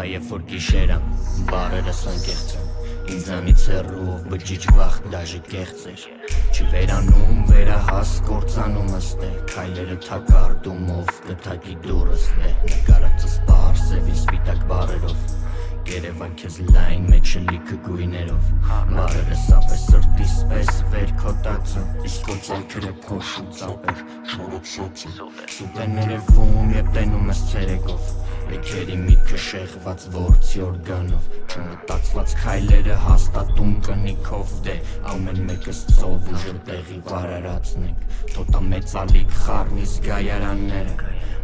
Երբ որ գիշեր եմ, բարերս անկեղծ եմ Ինձանից հեռու բջիջ վախ դաժե կեղծ էր Չի վերանում վերահաս կործանումս դե Քայլերը թակարդումով կթակի դուրս դե Նկարածս պարս սևի սպիտակ բարերով Երևա քեզ լայն մեջը լիքը գույներով Բարերս ապես սրտիս պես վեր քո տածը Իսկ քո ծալքերը փոշու ծապեր շարապսածը Սուտ են ներևում երբ տենում ես ցերեկով Լեքերի միտքը շեղված որցի օրգանով Չմտածված քայլերը հաստատում կնիքով դե Ամեն մեկս ծով ուժը տեղի վարարացնենք Թոտա մեծալիք խառնի զգայարանները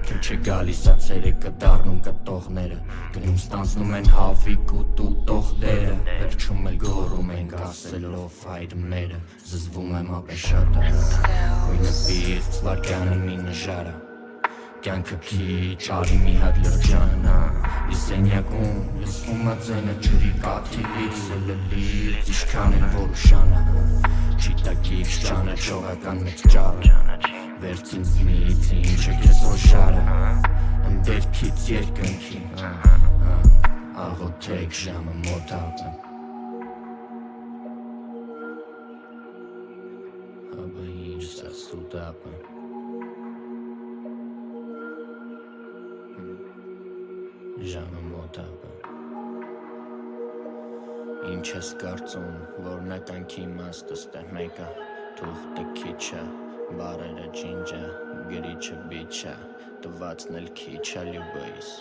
Թե չէ գալիս ա ցերեկը դառնում կտողները Գնում ստանձնում են հավիք ու տուտող դերը Վերջում էլ գոռում ենք ասելով հայր մերը Զզվում եմ ապեշատը Գույնը պիրց վարկյանը մի նժարը Կյանքը քիչ արի մի հատ լրջանա Իսենյակում լսվում ա ձենը ջրի կաթիլից Լլլից իշքան են որ ուշանա Չի տակիչ ճանաչողական մեծ ճառը Վերց ինձնից ինչ է քեզ հոշարը Ընդերքից երկնքի Աղոթեք ժամը մոտ ապը Հաբա ինչ սա սուտ ապը Ժամը մոտ ապը Ինչ ես կարծում, որ նականքի իմաստը ստե մեկը Թուղթը քիչ է, բարերը ջինջ է, գրիչը բիչ է Տվածն էլ քիչ է լյուբոյիս